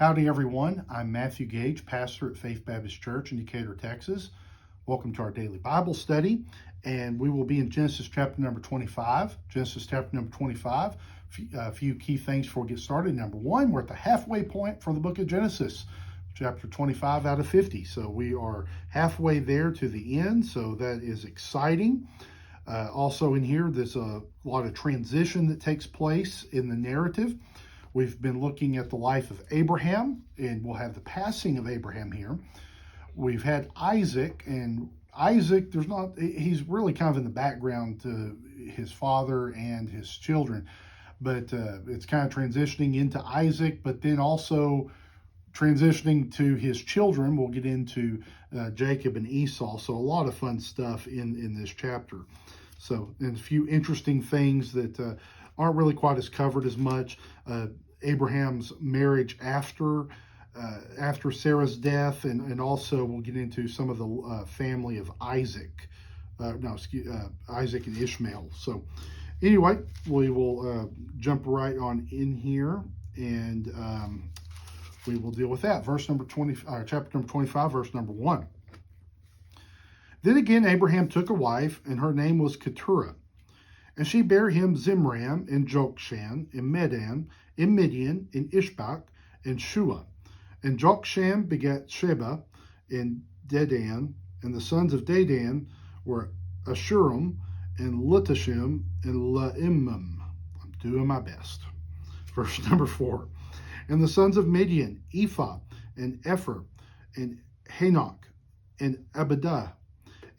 Howdy everyone, I'm Matthew Gage, pastor at Faith Baptist Church in Decatur, Texas. Welcome to our daily Bible study, and we will be in Genesis chapter number 25. Genesis chapter number 25, a few key things before we get started. Number one, we're at the halfway point for the book of Genesis, chapter 25 out of 50. So we are halfway there to the end, so that is exciting. Also in here, there's a lot of transition that takes place in the narrative. We've been looking at the life of Abraham, and we'll have the passing of Abraham here. We've had Isaac, and Isaac, he's really kind of in the background to his father and his children, but it's kind of transitioning into Isaac, but then also transitioning to his children. We'll get into Jacob and Esau, so a lot of fun stuff in this chapter. So, and a few interesting things that aren't really quite as covered as much. Abraham's marriage after Sarah's death, and also we'll get into some of the family of Isaac. Isaac and Ishmael. So anyway, we will jump right on in here, and we will deal with that. Chapter number 25, verse number 1. Then again Abraham took a wife, and her name was Keturah. And she bare him Zimran, and Jokshan, and Medan, and Midian, and Ishbak, and Shua. And Jokshan begat Sheba, and Dedan, and the sons of Dedan were Ashurim, and Luttashim, and Laimim. I'm doing my best. Verse number 4. And the sons of Midian, Ephah, and Epher, and Hanok, and Abidah,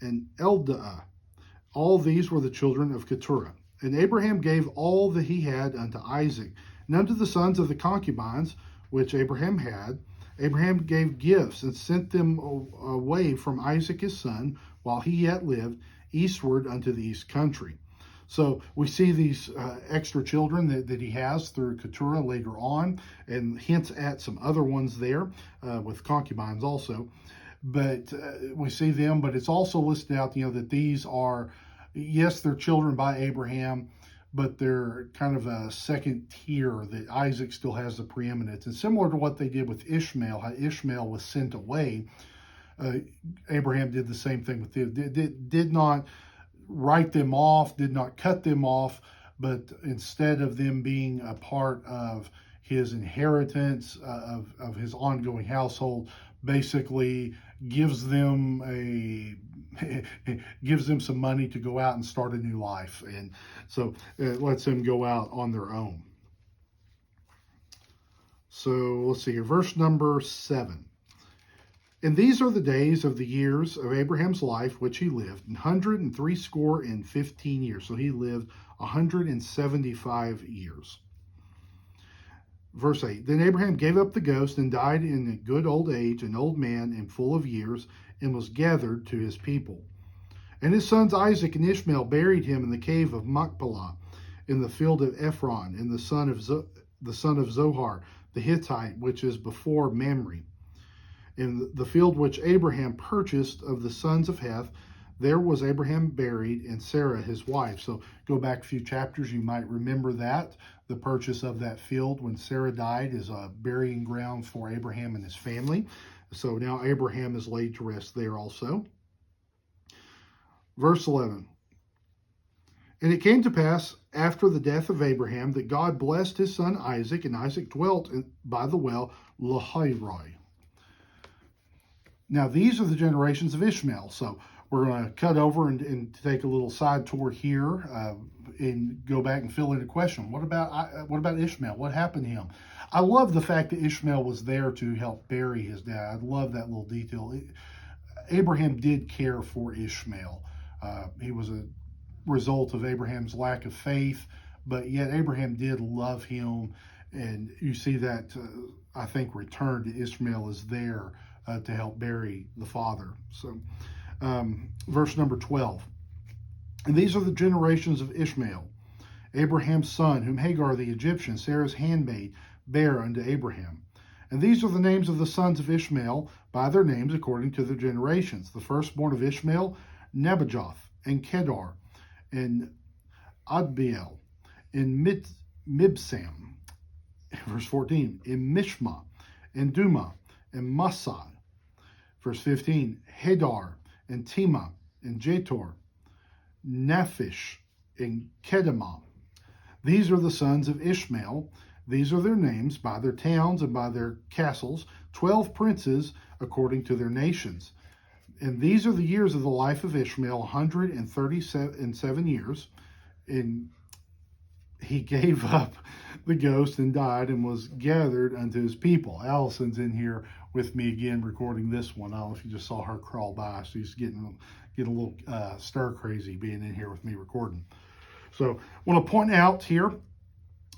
and Eldaah. All these were the children of Keturah. And Abraham gave all that he had unto Isaac. And unto the sons of the concubines, which Abraham had, Abraham gave gifts, and sent them away from Isaac his son, while he yet lived, eastward unto the east country. So we see these extra children that he has through Keturah later on, and hints at some other ones there with concubines also. But we see them, but it's also listed out, that these are, yes, they're children by Abraham, but they're kind of a second tier, that Isaac still has the preeminence. And similar to what they did with Ishmael, how Ishmael was sent away, Abraham did the same thing with them. Did not write them off, did not cut them off, but instead of them being a part of his inheritance, of his ongoing household, basically gives them some money to go out and start a new life, and so it lets them go out on their own. So let's see here, verse number 7. And these are the days of the years of Abraham's life which he lived, 160 years. So he lived 175 years. Verse 8, Then Abraham gave up the ghost, and died in a good old age, an old man and full of years, and was gathered to his people. And his sons Isaac and Ishmael buried him in the cave of Machpelah, in the field of Ephron, and the son of Zohar, the Hittite, which is before Mamre. In the field which Abraham purchased of the sons of Heth, there was Abraham buried, and Sarah his wife. So go back a few chapters, you might remember that. The purchase of that field when Sarah died is a burying ground for Abraham and his family. So now Abraham is laid to rest there also. Verse 11. And it came to pass after the death of Abraham that God blessed his son Isaac, and Isaac dwelt by the well Lahairoi. Now these are the generations of Ishmael. So we're going to cut over and take a little side tour here and go back and fill in a question. What about Ishmael? What happened to him? I love the fact that Ishmael was there to help bury his dad. I love that little detail. Abraham did care for Ishmael. He was a result of Abraham's lack of faith, but yet Abraham did love him. And you see that, I think, return to Ishmael is there to help bury the father. So verse number 12. And these are the generations of Ishmael, Abraham's son, whom Hagar the Egyptian, Sarah's handmaid, bare unto Abraham. And these are the names of the sons of Ishmael, by their names according to their generations. The firstborn of Ishmael, Nebajoth, and Kedar, and Adbeel, and Mibsam. Verse 14, in Mishma, and Duma, and Masai. Verse 15, Hadar, and Tema, and Jetor, Naphish, and Kedemah. These are the sons of Ishmael. These are their names by their towns and by their castles, 12 princes according to their nations. And these are the years of the life of Ishmael, 137 years. And he gave up the ghost and died and was gathered unto his people. Allison's in here with me again recording this one. I don't know if you just saw her crawl by. She's getting a little stir crazy being in here with me recording. So I want to point out here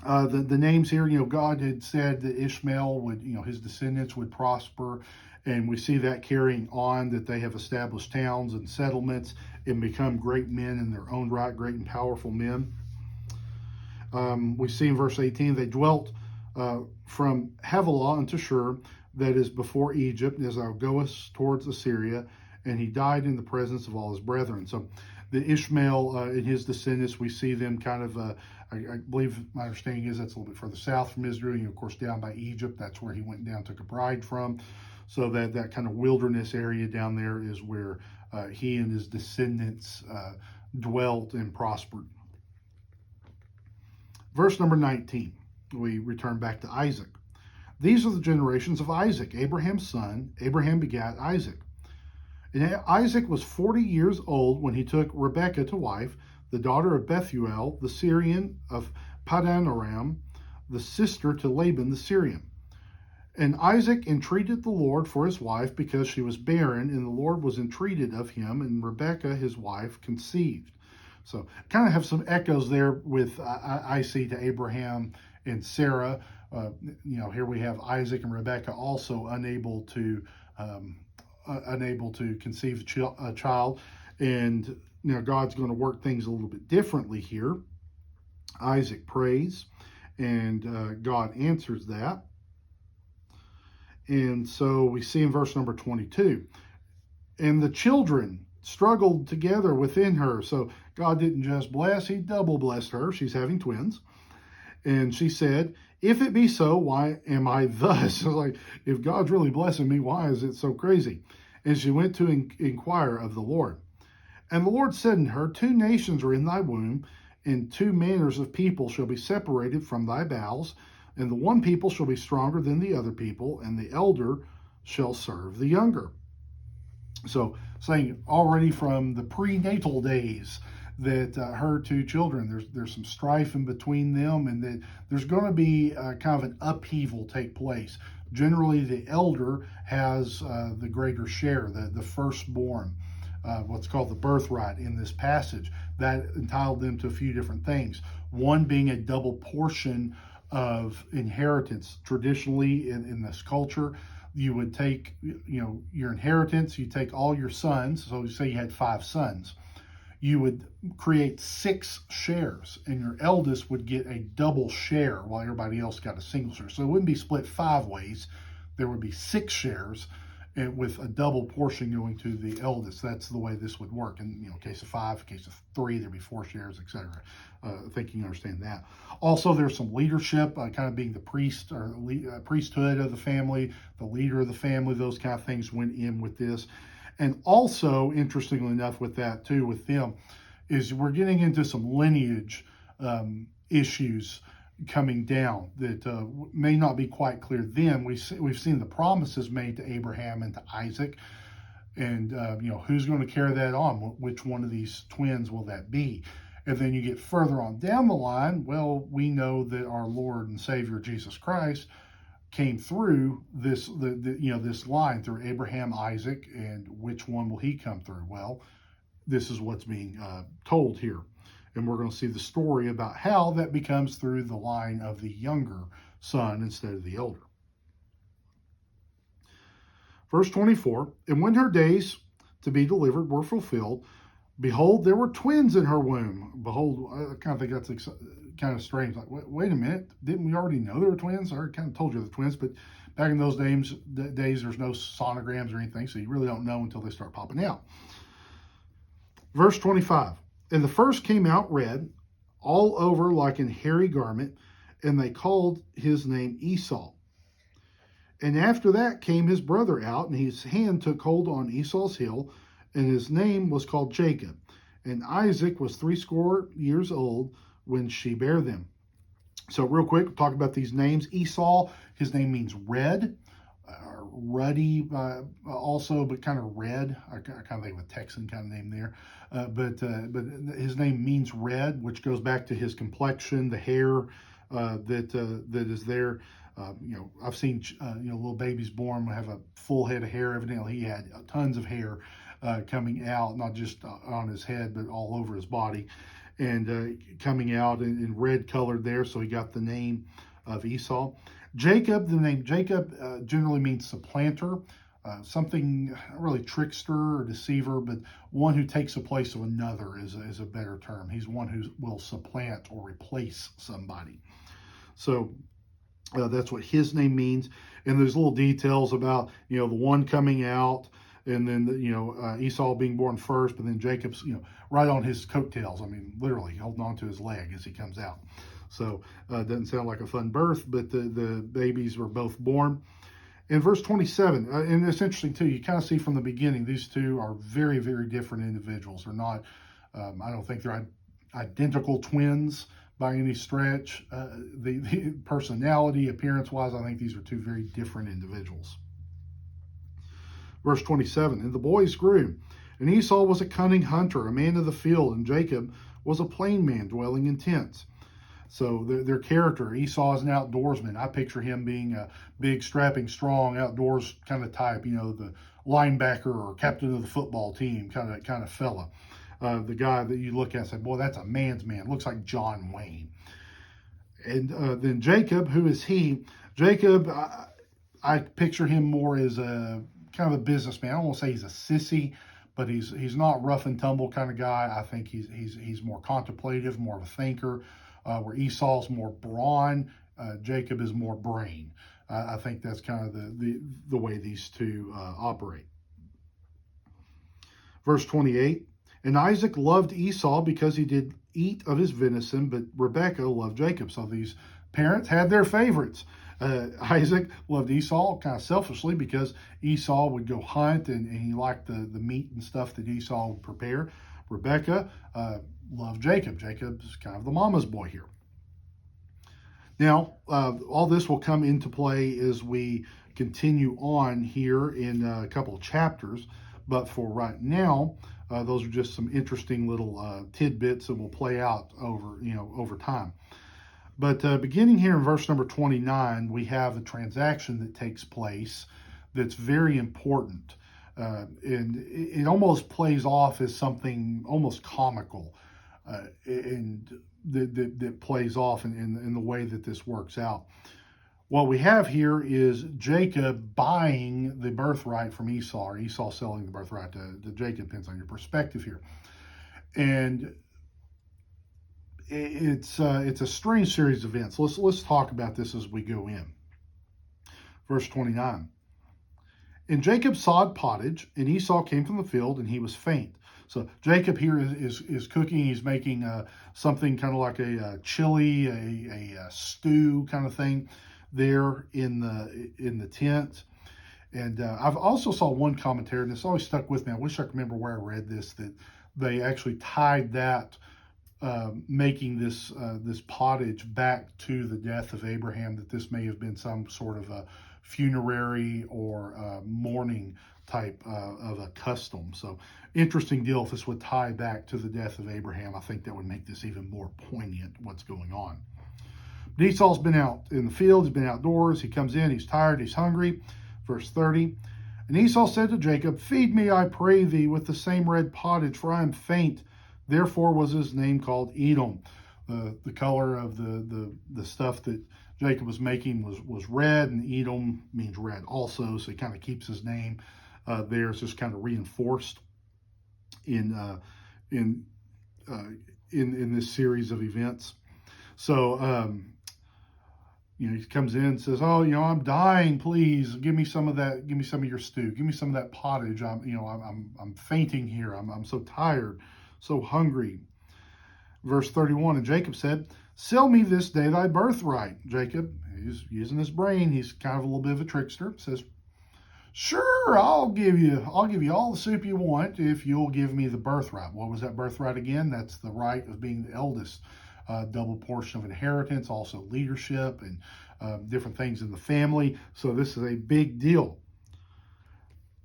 the names here. God had said that Ishmael would, his descendants would prosper. And we see that carrying on, that they have established towns and settlements and become great men in their own right, great and powerful men. We see in verse 18, they dwelt from Havilah unto Shur, that is before Egypt, as thou goest towards Assyria, and he died in the presence of all his brethren. So the Ishmael and his descendants, we see them kind of, I believe my understanding is that's a little bit further south from Israel, and of course down by Egypt, that's where he went down, took a bride from. So that kind of wilderness area down there is where he and his descendants dwelt and prospered. Verse number 19, we return back to Isaac. These are the generations of Isaac, Abraham's son. Abraham begat Isaac. And Isaac was 40 years old when he took Rebekah to wife, the daughter of Bethuel, the Syrian of Padan Aram, the sister to Laban the Syrian. And Isaac entreated the Lord for his wife because she was barren, and the Lord was entreated of him, and Rebekah his wife conceived. So kind of have some echoes there with I see to Abraham and Sarah. Here we have Isaac and Rebekah also unable to conceive a child, and God's going to work things a little bit differently here. Isaac prays, and God answers that. And so we see in verse number 22, and the children struggled together within her. So God didn't just bless, he double blessed her. She's having twins. And she said, if it be so, why am I thus? Like, if God's really blessing me, why is it so crazy? And she went to inquire of the Lord. And the Lord said unto her, 2 nations are in thy womb, and 2 manners of people shall be separated from thy bowels. And the one people shall be stronger than the other people, and the elder shall serve the younger. So saying already from the prenatal days that her 2 children, there's some strife in between them, and that there's going to be kind of an upheaval take place. Generally, the elder has the greater share, the firstborn, what's called the birthright in this passage. That entitled them to a few different things. One being a double portion of inheritance. Traditionally in this culture, you would take your inheritance, you take all your sons. So say you had 5 sons, you would create 6 shares, and your eldest would get a double share while everybody else got a single share. So it wouldn't be split 5 ways, there would be 6 shares, and with a double portion going to the eldest. That's the way this would work. In case of 5, case of 3, there'd be 4 shares, etc. I think you understand that. Also, there's some leadership, kind of being the priest or priesthood of the family, the leader of the family. Those kind of things went in with this. And also, interestingly enough, with that too, with them, is we're getting into some lineage issues coming down that may not be quite clear then. We've seen the promises made to Abraham and to Isaac, and who's going to carry that on? Which one of these twins will that be? And then you get further on down the line, well, we know that our Lord and Savior Jesus Christ came through this this line through Abraham, Isaac, and which one will he come through? Well, this is what's being told here. And we're going to see the story about how that becomes through the line of the younger son instead of the elder. Verse 24, and when her days to be delivered were fulfilled, behold, there were twins in her womb. Behold, I kind of think that's kind of strange. Like, wait a minute, didn't we already know there were twins? I already kind of told you the twins, but back in those days, there's no sonograms or anything, so you really don't know until they start popping out. Verse 25, and the first came out red, all over like an hairy garment, and they called his name Esau. And after that came his brother out, and his hand took hold on Esau's heel, and his name was called Jacob. And Isaac was 80 years old when she bare them. So real quick, we'll talk about these names. Esau, his name means red, ruddy also, but kind of red. I kind of think of a Texan kind of name there. But his name means red, which goes back to his complexion, the hair that is there. I've seen little babies born have a full head of hair. Evidently, he had tons of hair coming out, not just on his head, but all over his body, and coming out in red colored there. So he got the name of Esau. Jacob, the name Jacob generally means supplanter, something not really trickster or deceiver, but one who takes the place of another is a better term. He's one who will supplant or replace somebody. So that's what his name means. And there's little details about, the one coming out, and then, Esau being born first, but then Jacob's, right on his coattails. I mean, literally holding on to his leg as he comes out. So it doesn't sound like a fun birth, but the babies were both born. In verse 27, and it's interesting too, you kind of see from the beginning, these two are very, very different individuals. They're not, I don't think they're identical twins by any stretch. The personality, appearance-wise, I think these are two very different individuals. Verse 27, and the boys grew, and Esau was a cunning hunter, a man of the field, and Jacob was a plain man dwelling in tents. So their character, Esau is an outdoorsman. I picture him being a big, strapping, strong, outdoors kind of type, the linebacker or captain of the football team kind of fella. The guy that you look at and say, boy, that's a man's man. Looks like John Wayne. And then Jacob, who is he? Jacob, I picture him more as a kind of a businessman. I don't want to say he's a sissy, but he's not rough and tumble kind of guy. I think he's more contemplative, more of a thinker. Where Esau's more brawn, Jacob is more brain. I think that's kind of the way these two operate. Verse 28, and Isaac loved Esau because he did eat of his venison, but Rebekah loved Jacob. So these parents had their favorites. Isaac loved Esau kind of selfishly because Esau would go hunt and he liked the meat and stuff that Esau would prepare. Rebekah loved Jacob. Jacob's kind of the mama's boy here. Now, all this will come into play as we continue on here in a couple of chapters. But for right now, those are just some interesting little tidbits that will play out over time. But beginning here in verse number 29, we have a transaction that takes place that's very important. And it almost plays off as something almost comical, and that plays off in the way that this works out. What we have here is Jacob buying the birthright from Esau, or Esau selling the birthright to Jacob. Depends on your perspective here. And it's a strange series of events. Let's talk about this as we go in. Verse 29. And Jacob sawed pottage, and Esau came from the field, and he was faint. So Jacob here is cooking. He's making something kind of like a chili, a stew kind of thing there in the tent. And I've also saw one commentary, and it's always stuck with me. I wish I could remember where I read this, that they actually tied that making this pottage back to the death of Abraham, that this may have been some sort of a funerary or mourning type of a custom. So interesting deal if this would tie back to the death of Abraham. I think that would make this even more poignant, what's going on. But Esau's been out in the field, he's been outdoors, he comes in, he's tired, he's hungry. Verse 30, and Esau said to Jacob, feed me, I pray thee, with the same red pottage, for I am faint. Therefore was his name called Edom. The color of the stuff that Jacob was making was red, and Edom means red also, so he kind of keeps his name there. It's just kind of reinforced in this series of events. So he comes in and says, "Oh, I'm dying. Please give me some of that. Give me some of your stew. Give me some of that pottage. I'm fainting here. I'm so tired, so hungry." Verse 31, and Jacob said, "Sell me this day thy birthright." Jacob, he's using his brain. He's kind of a little bit of a trickster. Says, sure, I'll give you all the soup you want if you'll give me the birthright. What was that birthright again? That's the right of being the eldest. Double portion of inheritance, also leadership and different things in the family. So this is a big deal.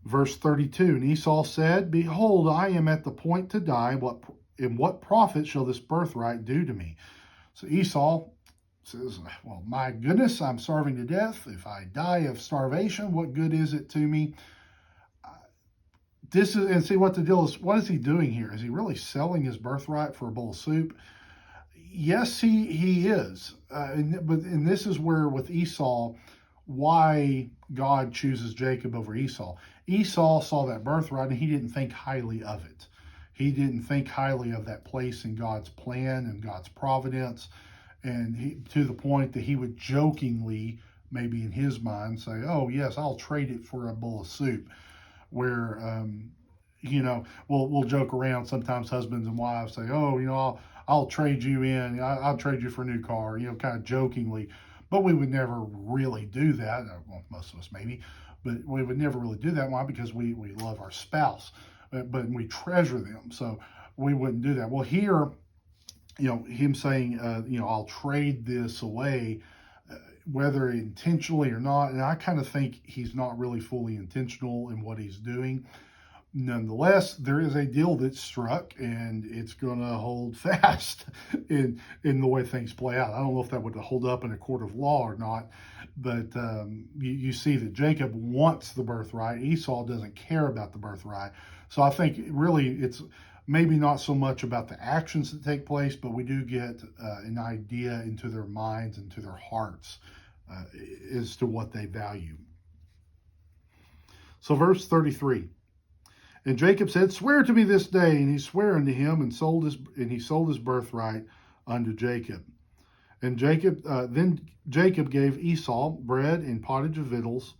Verse 32, and Esau said, behold, I am at the point to die. What profit shall this birthright do to me? So Esau says, well, my goodness, I'm starving to death. If I die of starvation, what good is it to me? And see what the deal is. What is he doing here? Is he really selling his birthright for a bowl of soup? Yes, he is. But this is where with Esau, why God chooses Jacob over Esau. Esau saw that birthright and he didn't think highly of it. He didn't think highly of that place in God's plan and God's providence. And to the point that he would jokingly, maybe in his mind, say, oh, yes, I'll trade it for a bowl of soup. Where, we'll joke around. Sometimes husbands and wives say, oh, I'll trade you in. I'll trade you for a new car, kind of jokingly. But we would never really do that. Well, most of us maybe. But we would never really do that. Why? Because we love our spouse. But we treasure them. So we wouldn't do that. Well, here, him saying, I'll trade this away, whether intentionally or not. And I kind of think he's not really fully intentional in what he's doing. Nonetheless, there is a deal that's struck, and it's going to hold fast in the way things play out. I don't know if that would hold up in a court of law or not, but you see that Jacob wants the birthright. Esau doesn't care about the birthright. So I think really it's maybe not so much about the actions that take place, but we do get an idea into their minds and to their hearts as to what they value. So verse 33. And Jacob said, swear to me this day. And he sware unto him, and he sold his birthright unto Jacob. And then Jacob gave Esau bread and pottage of lentils.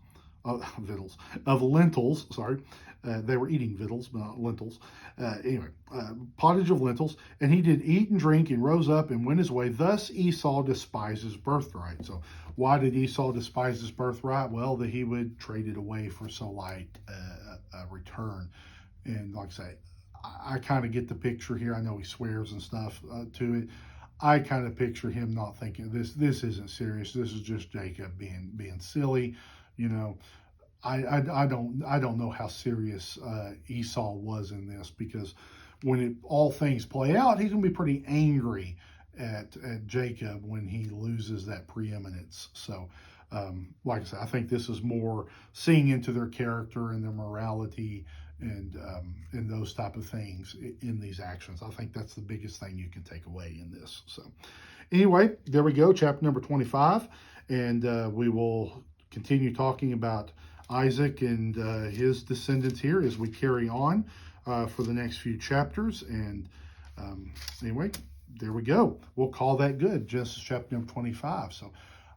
Sorry, they were eating victuals, but not lentils. Pottage of lentils. And he did eat and drink, and rose up and went his way. Thus Esau despised his birthright. So why did Esau despise his birthright? Well, that he would trade it away for so light a return. And like I say, I kind of get the picture here. I know he swears and stuff to it. I kind of picture him not thinking this isn't serious. This is just Jacob being silly. I don't know how serious Esau was in this, because when all things play out, he's gonna be pretty angry at Jacob when he loses that preeminence. So like I said, I think this is more seeing into their character and their morality and those type of things in these actions. I think that's the biggest thing you can take away in this. So anyway, there we go, chapter number 25. And we will continue talking about Isaac and his descendants here as we carry on for the next few chapters. And anyway, there we go. We'll call that good, Genesis chapter number 25. So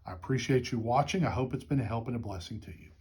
I appreciate you watching. I hope it's been a help and a blessing to you.